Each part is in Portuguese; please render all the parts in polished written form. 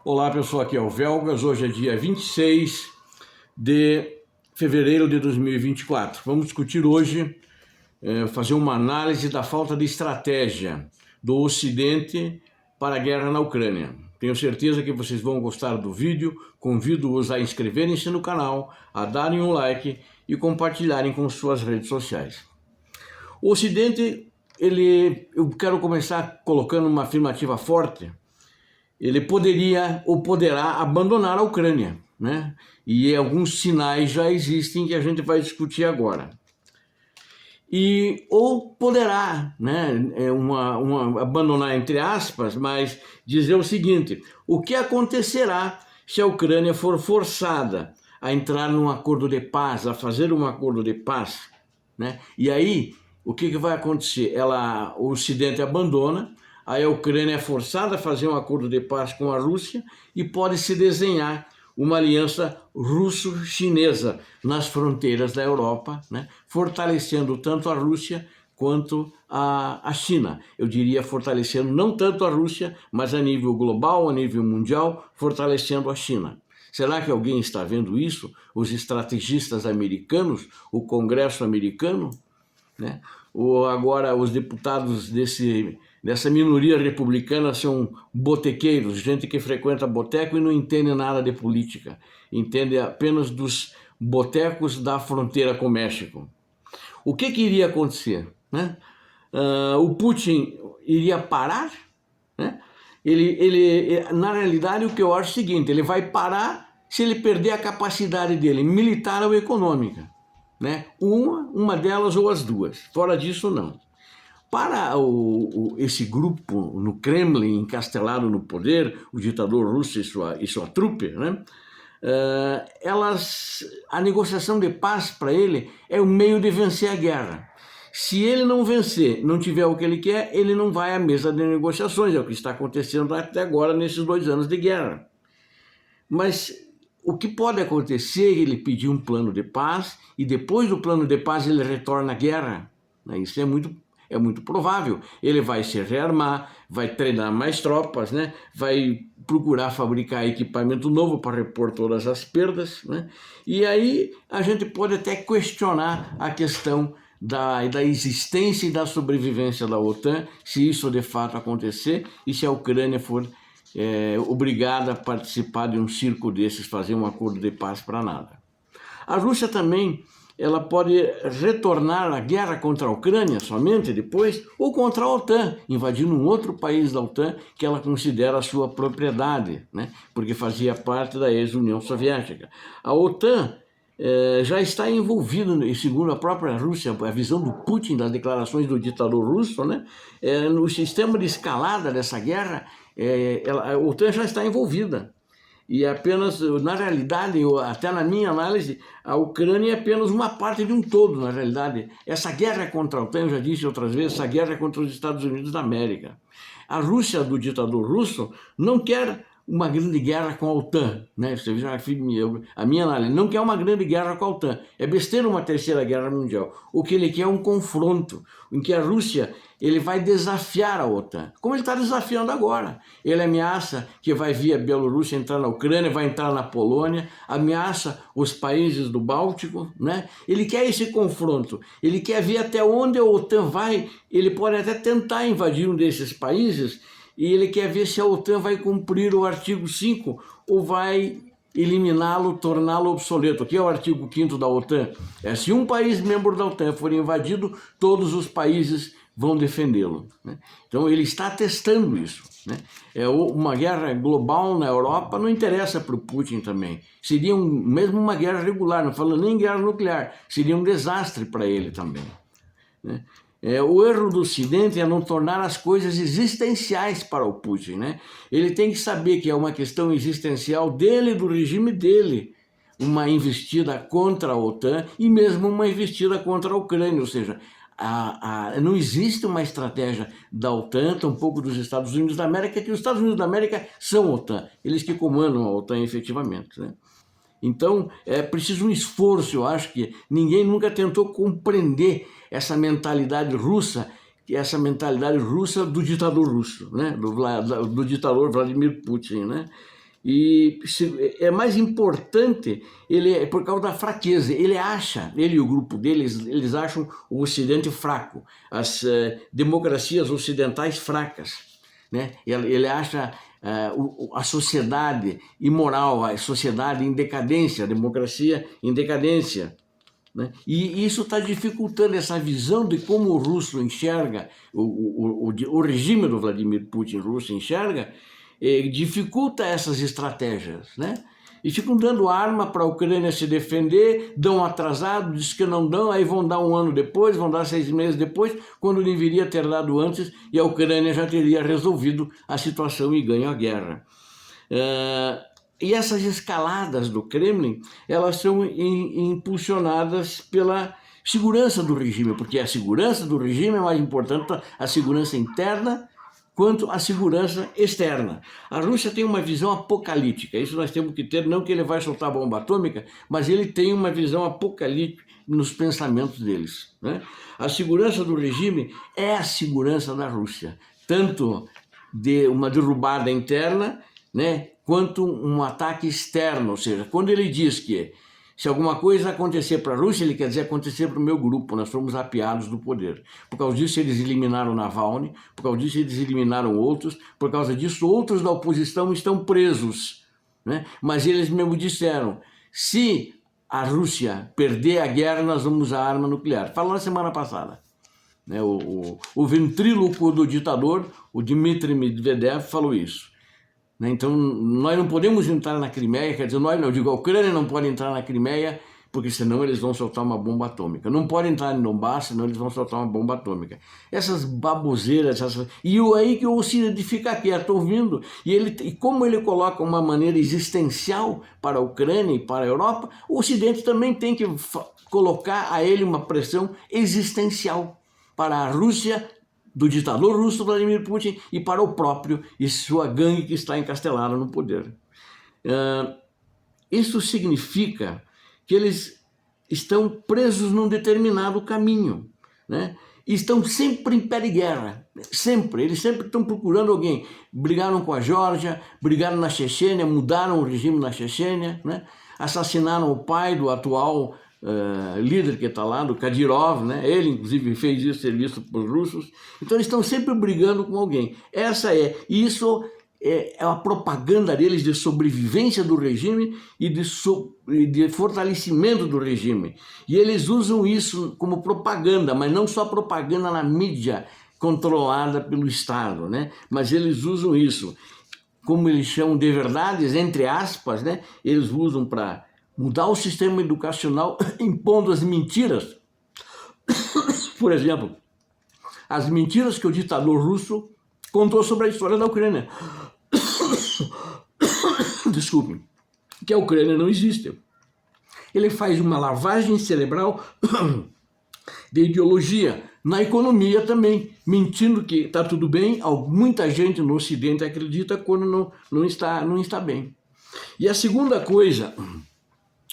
Olá pessoal, aqui é o Velgas, hoje é dia 26 de fevereiro de 2024. Vamos discutir hoje, fazer uma análise da falta de estratégia do Ocidente para a guerra na Ucrânia. Tenho certeza que vocês vão gostar do vídeo, convido-os a inscreverem-se no canal, a darem um like e compartilharem com suas redes sociais. O Ocidente, eu quero começar colocando uma afirmativa forte. Ele poderia ou poderá abandonar a Ucrânia, né? E alguns sinais já existem que a gente vai discutir agora. Ou poderá, né, abandonar entre aspas, mas dizer o seguinte: o que acontecerá se a Ucrânia for forçada a entrar num acordo de paz, a fazer um acordo de paz, né? E aí, o que vai acontecer? O Ocidente abandona. Aí a Ucrânia é forçada a fazer um acordo de paz com a Rússia e pode se desenhar uma aliança russo-chinesa nas fronteiras da Europa, né? Fortalecendo tanto a Rússia quanto a China. Eu diria fortalecendo não tanto a Rússia, mas a nível global, a nível mundial, fortalecendo a China. Será que alguém está vendo isso? Os estrategistas americanos, o Congresso americano, né? Agora os deputados dessa minoria republicana são botequeiros, gente que frequenta boteco e não entende nada de política, entende apenas dos botecos da fronteira com o México. O que iria acontecer, né? O Putin iria parar, né? Na realidade, o que eu acho é o seguinte: ele vai parar se ele perder a capacidade dele, militar ou econômica, né? Uma delas ou as duas. Fora disso, não. Para esse grupo no Kremlin, encastelado no poder, o ditador russo e sua trupe, né? A negociação de paz para ele é o meio de vencer a guerra. Se ele não vencer, não tiver o que ele quer, ele não vai à mesa de negociações. É o que está acontecendo até agora nesses 2 anos de guerra. Mas o que pode acontecer é ele pedir um plano de paz e depois do plano de paz ele retorna à guerra. Isso é muito provável. Ele vai se rearmar, vai treinar mais tropas, né? Vai procurar fabricar equipamento novo para repor todas as perdas, né? E aí a gente pode até questionar a questão da existência e da sobrevivência da OTAN, se isso de fato acontecer e se a Ucrânia for obrigada a participar de um circo desses, fazer um acordo de paz para nada. A Rússia também, ela pode retornar à guerra contra a Ucrânia somente depois, ou contra a OTAN, invadindo um outro país da OTAN que ela considera a sua propriedade, né? Porque fazia parte da ex-União Soviética. A OTAN já está envolvida, e segundo a própria Rússia, a visão do Putin, das declarações do ditador russo, né? No sistema de escalada dessa guerra, a OTAN já está envolvida. E apenas, na realidade, até na minha análise, a Ucrânia é apenas uma parte de um todo, na realidade. Essa guerra contra a OTAN, eu já disse outras vezes, essa guerra é contra os Estados Unidos da América. A Rússia do ditador russo não quer uma grande guerra com a OTAN, né? Você vê, a minha análise não quer uma grande guerra com a OTAN. É besteira uma terceira guerra mundial. O que ele quer é um confronto, em que a Rússia ele vai desafiar a OTAN, como ele está desafiando agora. Ele ameaça que vai via Bielorrússia entrar na Ucrânia, vai entrar na Polônia, ameaça os países do Báltico, né? Ele quer esse confronto, ele quer ver até onde a OTAN vai. Ele pode até tentar invadir um desses países e ele quer ver se a OTAN vai cumprir o artigo 5 ou vai eliminá-lo, torná-lo obsoleto. O que é o artigo 5º da OTAN? Se um país membro da OTAN for invadido, todos os países vão defendê-lo, né? Então ele está testando isso, né? Uma guerra global na Europa não interessa para o Putin também. Seria mesmo uma guerra regular, não falando nem guerra nuclear, seria um desastre para ele também, né? O erro do Ocidente é não tornar as coisas existenciais para o Putin, né? Ele tem que saber que é uma questão existencial dele, do regime dele, uma investida contra a OTAN e mesmo uma investida contra a Ucrânia, ou seja, não existe uma estratégia da OTAN, tampouco dos Estados Unidos da América, que os Estados Unidos da América são a OTAN, eles que comandam a OTAN efetivamente, né? Então, é preciso um esforço. Eu acho que ninguém nunca tentou compreender essa mentalidade russa do ditador russo, né? Do ditador Vladimir Putin, né? E é mais importante, ele é por causa da fraqueza. Ele e o grupo deles, eles acham o Ocidente fraco, as democracias ocidentais fracas, né? Ele acha a sociedade imoral, a sociedade em decadência, a democracia em decadência, né? E isso está dificultando essa visão de como o russo enxerga, o regime do Vladimir Putin russo enxerga, dificulta essas estratégias, né? E ficam dando arma para a Ucrânia se defender, dão atrasado, diz que não dão, aí vão dar um ano depois, vão dar 6 meses depois, quando deveria ter dado antes, e a Ucrânia já teria resolvido a situação e ganho a guerra. E essas escaladas do Kremlin, elas são impulsionadas pela segurança do regime, porque a segurança do regime é mais importante, a segurança interna, quanto à segurança externa. A Rússia tem uma visão apocalíptica, isso nós temos que ter, não que ele vai soltar bomba atômica, mas ele tem uma visão apocalíptica nos pensamentos deles, né? A segurança do regime é a segurança da Rússia, tanto de uma derrubada interna, né, quanto um ataque externo, ou seja, quando ele diz que se alguma coisa acontecer para a Rússia, ele quer dizer acontecer para o meu grupo, nós fomos apiados do poder. Por causa disso eles eliminaram Navalny, por causa disso eles eliminaram outros, por causa disso outros da oposição estão presos, né? Mas eles mesmo disseram, se a Rússia perder a guerra, nós vamos usar arma nuclear. Falou na semana passada, né? O ventríloco do ditador, o Dmitry Medvedev, falou isso. Então, nós não podemos entrar na Crimeia, quer dizer, a Ucrânia não pode entrar na Crimeia, porque senão eles vão soltar uma bomba atômica. Não pode entrar em Donbass, senão eles vão soltar uma bomba atômica. Essas baboseiras, e aí que o Ocidente fica quieto ouvindo, e como ele coloca uma maneira existencial para a Ucrânia e para a Europa, o Ocidente também tem que colocar a ele uma pressão existencial para a Rússia, do ditador russo Vladimir Putin, e para o próprio e sua gangue que está encastelada no poder. Isso significa que eles estão presos num determinado caminho, né? E estão sempre em pé de guerra, sempre, eles sempre estão procurando alguém. Brigaram com a Geórgia, brigaram na Chechênia, mudaram o regime na Chechênia, né? Assassinaram o pai do atual líder que está lá, do Kadyrov, né? Ele inclusive fez isso, serviço para os russos. Então eles estão sempre brigando com alguém. Isso é a propaganda deles de sobrevivência do regime e de fortalecimento do regime. E eles usam isso como propaganda, mas não só propaganda na mídia controlada pelo Estado, né? Mas eles usam isso, como eles chamam de verdades, entre aspas, né? Eles usam para mudar o sistema educacional impondo as mentiras. Por exemplo, as mentiras que o ditador russo contou sobre a história da Ucrânia. Desculpe, que a Ucrânia não existe. Ele faz uma lavagem cerebral de ideologia, na economia também, mentindo que está tudo bem, muita gente no Ocidente acredita quando não está bem. E a segunda coisa,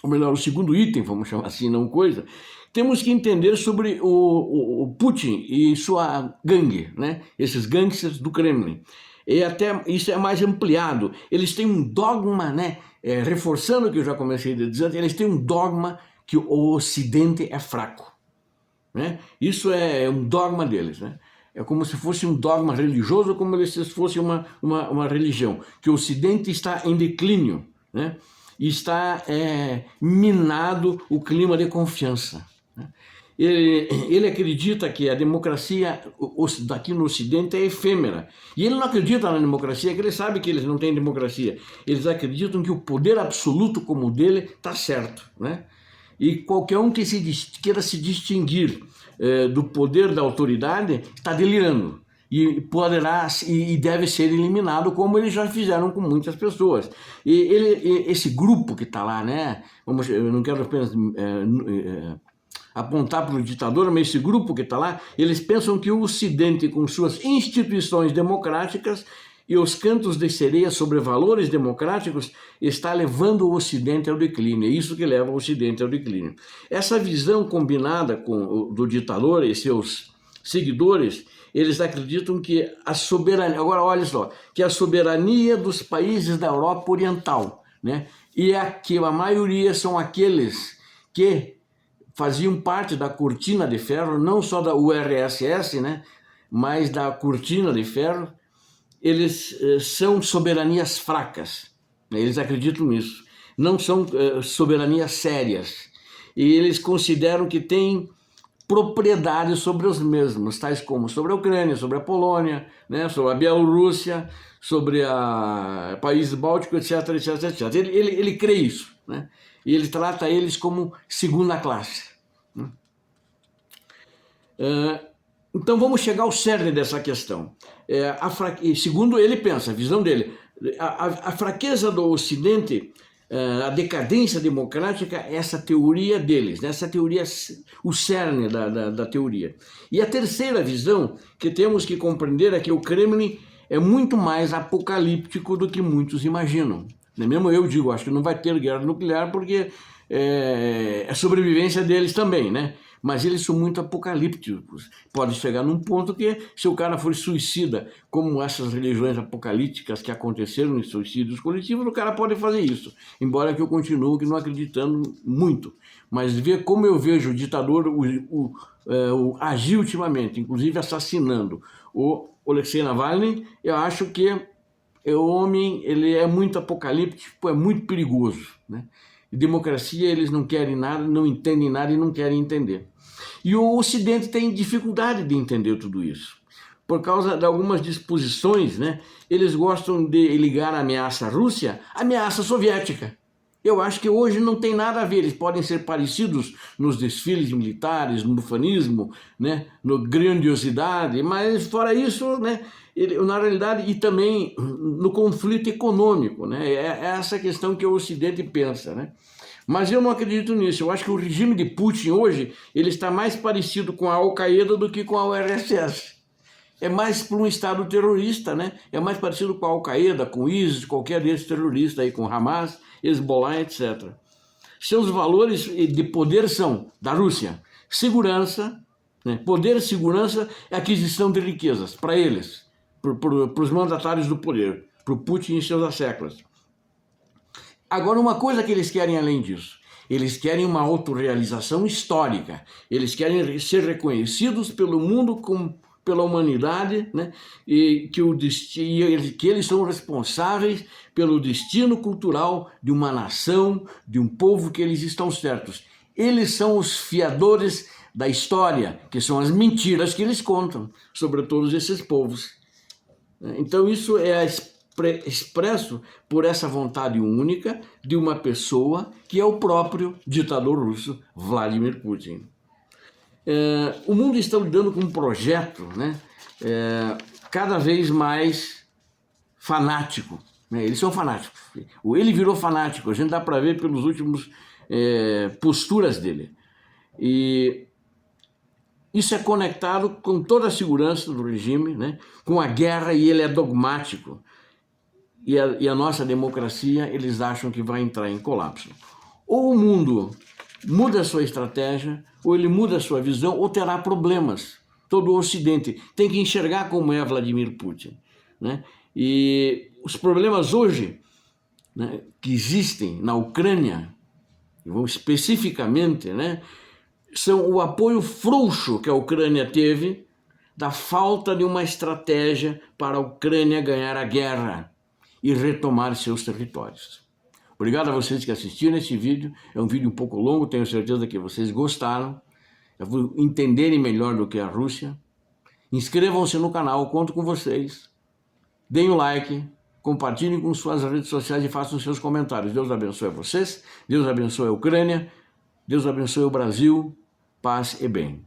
ou melhor, o segundo item, vamos chamar assim, não coisa, temos que entender sobre o Putin e sua gangue, né? Esses gangsters do Kremlin. E até isso é mais ampliado. Eles têm um dogma, né? Reforçando o que eu já comecei a dizer, eles têm um dogma que o Ocidente é fraco, né? Isso é um dogma deles, né? É como se fosse um dogma religioso, como se fosse uma religião, que o Ocidente está em declínio, né? E está minado o clima de confiança, né? Ele acredita que a democracia daqui no Ocidente é efêmera. E ele não acredita na democracia, porque ele sabe que eles não têm democracia. Eles acreditam que o poder absoluto como o dele está certo, né? E qualquer um que queira se distinguir do poder da autoridade está delirando. E deve ser eliminado, como eles já fizeram com muitas pessoas. Esse grupo que está lá, né? Eu não quero apenas apontar para o ditador, mas esse grupo que está lá, eles pensam que o Ocidente, com suas instituições democráticas e os cantos de sereia sobre valores democráticos, está levando o Ocidente ao declínio. É isso que leva o Ocidente ao declínio. Essa visão combinada do ditador e seus seguidores, eles acreditam que a soberania, agora olha só, que a soberania dos países da Europa Oriental, né? E que a maioria são aqueles que faziam parte da cortina de ferro, não só da URSS, né? Mas da cortina de ferro, eles são soberanias fracas, né? Eles acreditam nisso, não são soberanias sérias, e eles consideram que têm propriedade sobre os mesmos, tais como sobre a Ucrânia, sobre a Polônia, né, sobre a Bielorrússia, sobre a países bálticos, etc, etc, etc. Ele crê isso, né? E ele trata eles como segunda classe, né? Então vamos chegar ao cerne dessa questão. Segundo ele pensa, a visão dele, a fraqueza do Ocidente, a decadência democrática, essa teoria deles, né? Essa teoria, o cerne da teoria. E a terceira visão que temos que compreender é que o Kremlin é muito mais apocalíptico do que muitos imaginam. Mesmo eu digo, acho que não vai ter guerra nuclear porque é a sobrevivência deles também, né? Mas eles são muito apocalípticos. Pode chegar num ponto que, se o cara for suicida, como essas religiões apocalípticas que aconteceram em suicídios coletivos, o cara pode fazer isso. Embora que eu continue não acreditando muito. Mas ver como eu vejo o ditador agir ultimamente, inclusive assassinando o Alexei Navalny, eu acho que o homem ele é muito apocalíptico, é muito perigoso, né? E democracia, eles não querem nada, não entendem nada e não querem entender. E o Ocidente tem dificuldade de entender tudo isso. Por causa de algumas disposições, né? Eles gostam de ligar a ameaça à Rússia à ameaça soviética. Eu acho que hoje não tem nada a ver, eles podem ser parecidos nos desfiles militares, no bufanismo, né? No grandiosidade, mas fora isso, né? Na realidade, e também no conflito econômico, né? É essa questão que o Ocidente pensa, né? Mas eu não acredito nisso. Eu acho que o regime de Putin hoje, ele está mais parecido com a Al-Qaeda do que com a URSS. É mais para um Estado terrorista, né? É mais parecido com a Al-Qaeda, com o ISIS, qualquer desses terroristas aí, com Hamas, Hezbollah, etc. Seus valores de poder são da Rússia: segurança, né? Poder, segurança e aquisição de riquezas para eles, para os mandatários do poder, para o Putin e seus asseclas. Agora, uma coisa que eles querem além disso, eles querem uma autorrealização histórica, eles querem ser reconhecidos pelo mundo, pela humanidade, né? E que eles são responsáveis pelo destino cultural de uma nação, de um povo, que eles estão certos. Eles são os fiadores da história, que são as mentiras que eles contam sobre todos esses povos. Então isso é expresso por essa vontade única de uma pessoa que é o próprio ditador russo, Vladimir Putin. O mundo está lidando com um projeto, né, cada vez mais fanático, né? Eles são fanáticos. Ele virou fanático, a gente dá para ver pelos últimos posturas dele. E isso é conectado com toda a segurança do regime, né, com a guerra, e ele é dogmático. E a nossa democracia, eles acham que vai entrar em colapso. Ou o mundo muda a sua estratégia, ou ele muda a sua visão, ou terá problemas. Todo o Ocidente tem que enxergar como é Vladimir Putin, né? E os problemas hoje, né, que existem na Ucrânia, especificamente, né, são o apoio frouxo que a Ucrânia teve da falta de uma estratégia para a Ucrânia ganhar a guerra e retomar seus territórios. Obrigado a vocês que assistiram esse vídeo. É um vídeo um pouco longo, tenho certeza que vocês gostaram. Eu vou entenderem melhor do que a Rússia. Inscrevam-se no canal, conto com vocês. Deem o like, compartilhem com suas redes sociais e façam seus comentários. Deus abençoe vocês, Deus abençoe a Ucrânia, Deus abençoe o Brasil, paz e bem.